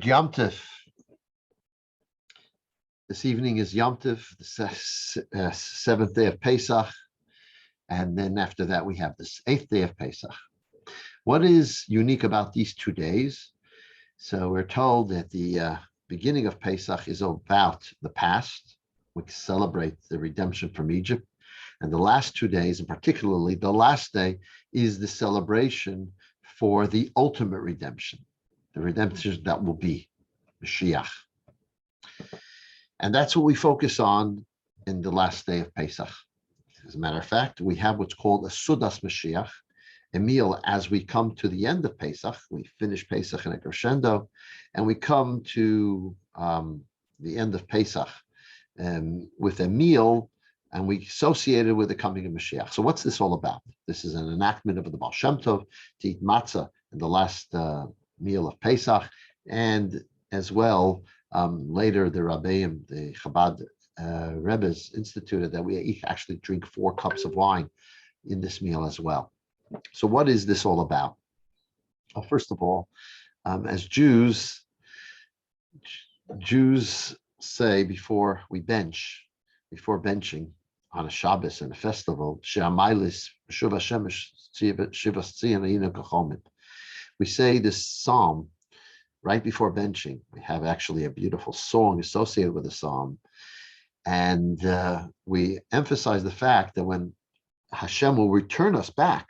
Yom Tov. This evening is Yom Tov, the seventh day of Pesach, and then after that we have this eighth day of Pesach. What is unique about these 2 days? So we're told that the beginning of Pesach is about the past. We celebrate the redemption from Egypt. And the last 2 days, and particularly the last day, is the celebration for the ultimate redemption, the redemption that will be Mashiach. And that's what we focus on in the last day of Pesach. As a matter of fact, we have what's called a Sudas Mashiach, a meal as we come to the end of Pesach. We finish Pesach in a crescendo, and we come to the end of Pesach with a meal, and we associate it with the coming of Mashiach. So what's this all about? This is an enactment of the Baal Shem Tov to eat matzah in the last meal of Pesach, and as well, later the Rabbeim, the Chabad Rebbes instituted that we actually drink 4 cups of wine in this meal as well. So what is this all about? Well, first of all, as Jews say before benching on a Shabbos and a festival, we say this psalm right before benching. We have actually a beautiful song associated with the psalm. And we emphasize the fact that when Hashem will return us back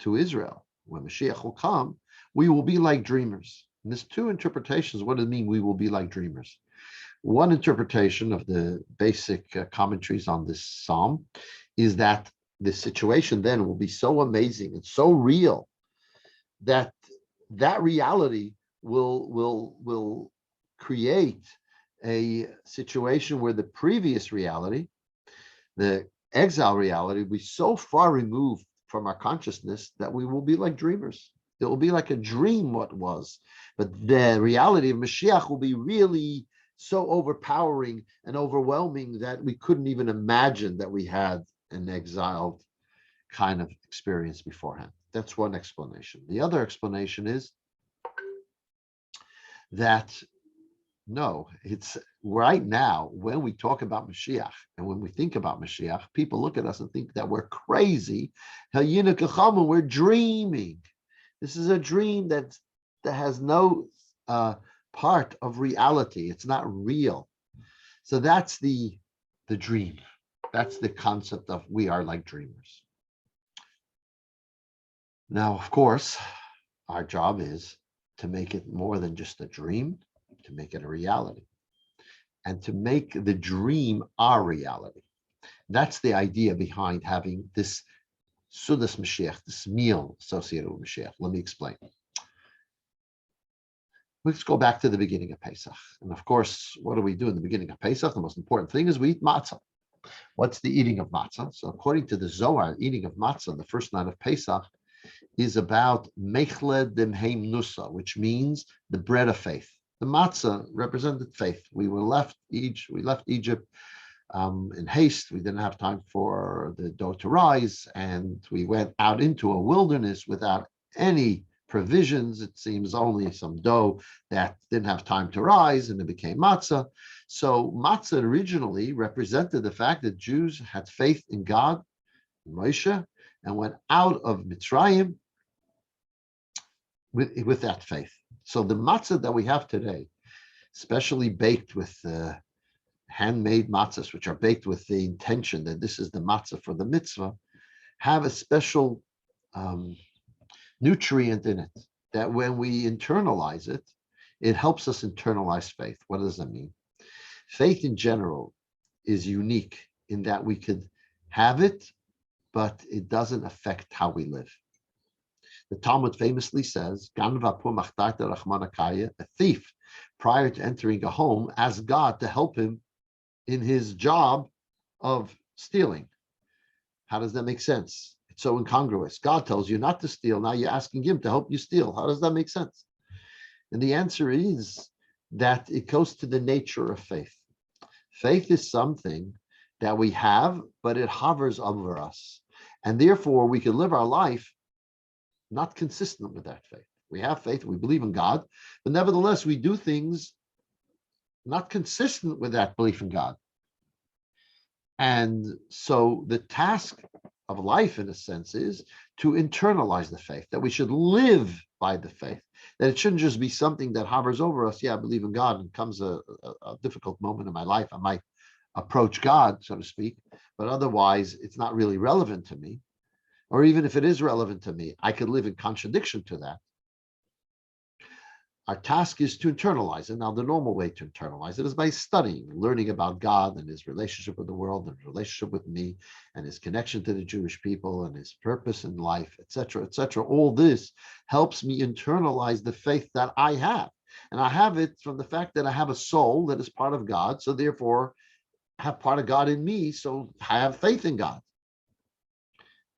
to Israel, when Mashiach will come, we will be like dreamers. And there's 2 interpretations. What does it mean we will be like dreamers? One interpretation of the basic commentaries on this psalm is that the situation then will be so amazing and so real that reality will create a situation where the previous reality, the exile reality, will be so far removed from our consciousness that we will be like dreamers. It will be like a dream what was, but the reality of Mashiach will be really so overpowering and overwhelming that we couldn't even imagine that we had an exiled kind of experience beforehand. That's one explanation. The other explanation is that no, it's right now when we talk about Mashiach and when we think about Mashiach, people look at us and think that we're crazy. We're dreaming. This is a dream that has no part of reality. It's not real. So that's the dream. That's the concept of we are like dreamers. Now, of course, our job is to make it more than just a dream, to make it a reality, and to make the dream our reality. That's the idea behind having this Sudas Mashiach, this meal associated with Mashiach. Let me explain. Let's go back to the beginning of Pesach. And of course, what do we do in the beginning of Pesach? The most important thing is we eat matzah. What's the eating of matzah? So according to the Zohar, eating of matzah, the first night of Pesach, is about Mechled Demheim Nusa, which means the bread of faith. The matzah represented faith. We left Egypt in haste. We didn't have time for the dough to rise, and we went out into a wilderness without any provisions. It seems only some dough that didn't have time to rise, and it became matzah. So matzah originally represented the fact that Jews had faith in God, in Moshe, and went out of Mitzrayim with that faith. So the matzah that we have today, especially baked with handmade matzahs, which are baked with the intention that this is the matzah for the mitzvah, have a special nutrient in it that when we internalize it, it helps us internalize faith. What does that mean? Faith in general is unique in that we could have it, but it doesn't affect how we live. The Talmud famously says, a thief, prior to entering a home, asked God to help him in his job of stealing. How does that make sense? It's so incongruous. God tells you not to steal. Now you're asking him to help you steal. How does that make sense? And the answer is that it goes to the nature of faith. Faith is something that we have, but it hovers over us. And therefore, we can live our life not consistent with that faith. We have faith, we believe in God, but nevertheless, we do things not consistent with that belief in God. And so the task of life, in a sense, is to internalize the faith, that we should live by the faith, that it shouldn't just be something that hovers over us. Yeah, I believe in God, and comes a difficult moment in my life, I might approach God, so to speak, but otherwise it's not really relevant to me. Or even if it is relevant to me, I could live in contradiction to that. Our task is to internalize it. Now, the normal way to internalize it is by studying, learning about God and his relationship with the world and his relationship with me and his connection to the Jewish people and his purpose in life, etc., etc. All this helps me internalize the faith that I have. And I have it from the fact that I have a soul that is part of God. So therefore, I have part of God in me. So I have faith in God.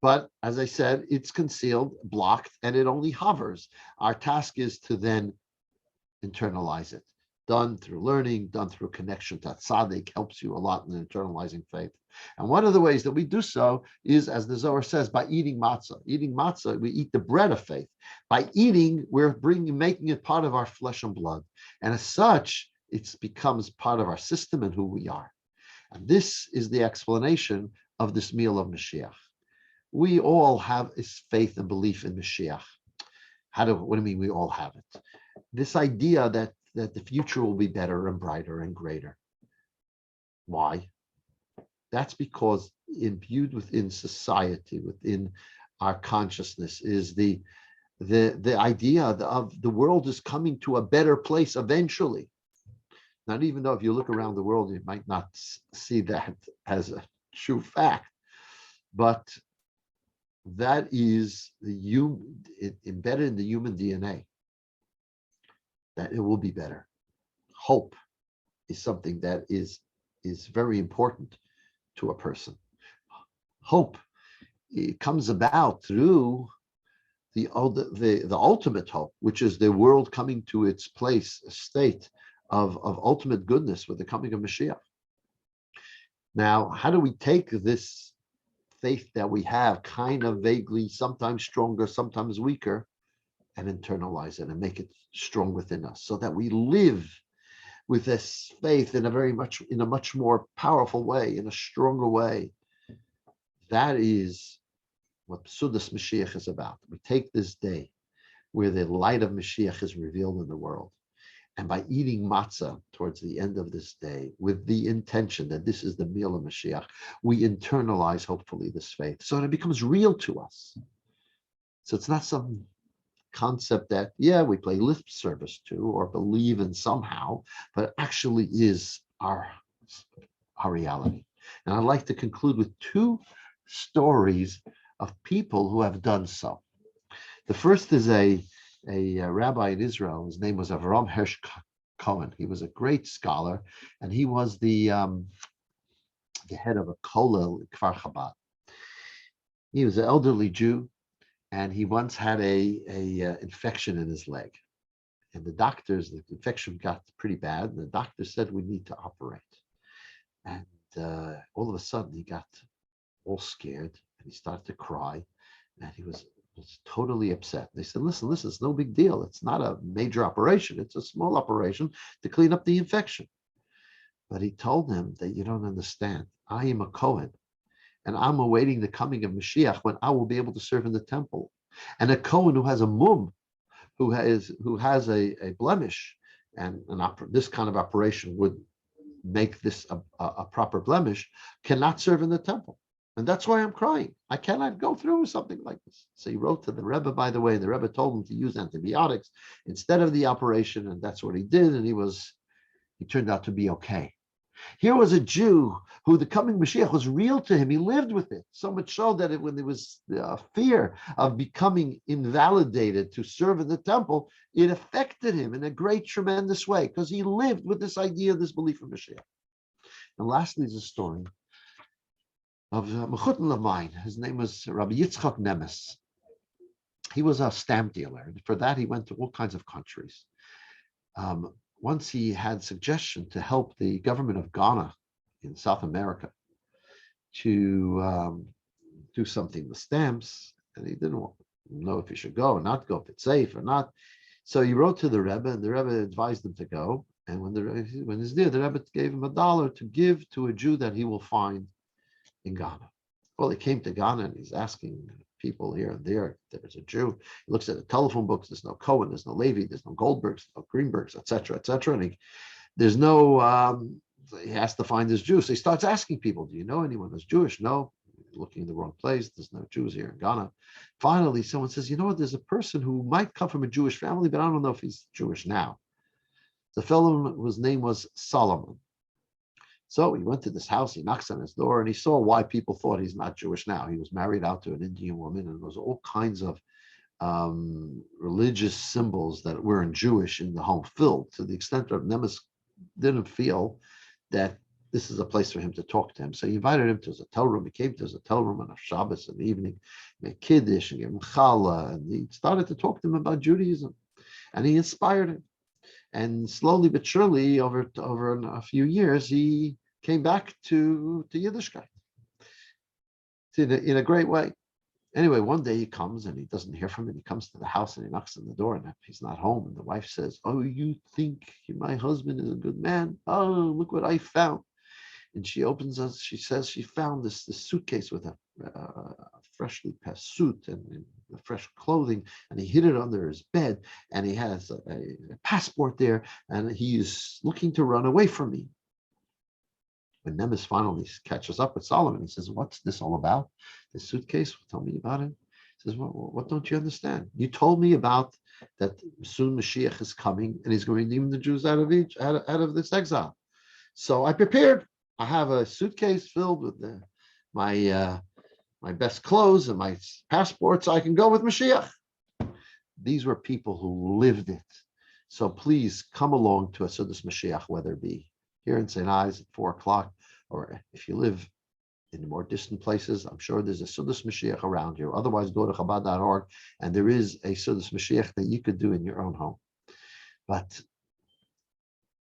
But as I said, it's concealed, blocked, and it only hovers. Our task is to then internalize it, done through learning, done through connection to tzaddik, helps you a lot in internalizing faith. And one of the ways that we do so is, as the Zohar says, by eating matzah. Eating matzah, we eat the bread of faith. By eating, we're making it part of our flesh and blood. And as such, it becomes part of our system and who we are. And this is the explanation of this meal of Mashiach. We all have this faith and belief in Mashiach. What do you mean we all have it? This idea that the future will be better and brighter and greater. Why? That's because imbued within society, within our consciousness, is the idea of the world is coming to a better place eventually. Now, even though if you look around the world, you might not see that as a true fact, but that is embedded in the human DNA, that it will be better. Hope is something that is very important to a person. Hope, it comes about through the ultimate hope, which is the world coming to its place, a state of ultimate goodness with the coming of Mashiach. Now, how do we take this faith that we have, kind of vaguely, sometimes stronger, sometimes weaker, and internalize it and make it strong within us, so that we live with this faith in a much more powerful way, in a stronger way? That is what Sudas Mashiach is about. We take this day where the light of Mashiach is revealed in the world, and by eating matzah towards the end of this day, with the intention that this is the meal of Mashiach, we internalize, hopefully, this faith, so that it becomes real to us. So it's not some concept that, yeah, we play lip service to or believe in somehow, but actually is our reality. And I'd like to conclude with two stories of people who have done so. The first is a rabbi in Israel. His name was Avram Hersh Cohen. He was a great scholar, and he was the head of a kollel in Kfar Chabad. He was an elderly Jew, and he once had a infection in his leg. And the infection got pretty bad, and the doctor said, we need to operate. And all of a sudden, he got all scared, and he started to cry, and he was totally upset. They said, listen, it's no big deal. It's not a major operation. It's a small operation to clean up the infection. But he told them that you don't understand. I am a Kohen, and I'm awaiting the coming of Mashiach when I will be able to serve in the temple. And a Kohen who has a mum, who has a blemish, and this kind of operation would make this a proper blemish, cannot serve in the temple. And that's why I'm crying. I cannot go through something like this. So he wrote to the Rebbe, by the way, and the Rebbe told him to use antibiotics instead of the operation, and that's what he did, and he turned out to be okay. Here was a Jew who the coming Mashiach was real to him. He lived with it, so much so that when there was fear of becoming invalidated to serve in the temple, it affected him in a great, tremendous way, because he lived with this idea, this belief in Mashiach. And lastly is a story of a mechutin of mine. His name was Rabbi Yitzchak Nemes. He was a stamp dealer, and for that he went to all kinds of countries. Once he had suggestion to help the government of Ghana in South America to do something with stamps, and he didn't want. know if he should go or not go, if it's safe or not. So he wrote to the Rebbe, and the Rebbe advised him to go. And when he's there, the Rebbe gave him $1 to give to a Jew that he will find in Ghana. Well, he came to Ghana and he's asking people here and there. There's a Jew. He looks at the telephone books. There's no Cohen, there's no Levi, there's no Goldbergs, no Greenbergs, etc., etc. And there's no. He has to find this Jew. So he starts asking people, "Do you know anyone who's Jewish?" No. Looking in the wrong place. There's no Jews here in Ghana. Finally, someone says, "You know what? There's a person who might come from a Jewish family, but I don't know if he's Jewish now." The fellow whose name was Solomon. So he went to this house, he knocks on his door, and he saw why people thought he's not Jewish now. He was married out to an Indian woman, and there was all kinds of religious symbols that weren't Jewish in the home filled, to the extent that Nemes didn't feel that this is a place for him to talk to him. So he invited him to his hotel room. He came to his hotel room on a Shabbos in the evening, made Kiddush and gave him challah, and he started to talk to him about Judaism, and he inspired him. And slowly but surely, over a few years, he came back to Yiddishkeit in a great way. Anyway, one day he comes and he doesn't hear from him. He comes to the house and he knocks on the door and he's not home. And the wife says, "Oh, you think my husband is a good man? Oh, look what I found." And she opens us. She says she found this suitcase with a freshly pressed suit and fresh clothing, and he hid it under his bed. And he has a passport there, and he is looking to run away from me. When Nemes finally catches up with Solomon, he says, "What's this all about? This suitcase? Tell me about it." He says, "Well, what don't you understand? You told me about that soon Mashiach is coming, and he's going to redeem the Jews out of this exile. So I prepared. I have a suitcase filled with my best clothes and my passport, so I can go with Mashiach." These were people who lived it. So please come along to a Sudas Mashiach, whether it be here in St. Ives at 4:00, or if you live in more distant places, I'm sure there's a Sudas Mashiach around you. Otherwise, go to Chabad.org, and there is a Sudas Mashiach that you could do in your own home. But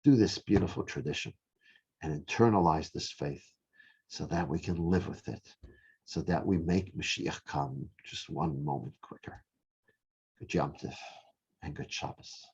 do this beautiful tradition and internalize this faith so that we can live with it, so that we make Mashiach come just one moment quicker. Good Yom Tov and good Shabbos.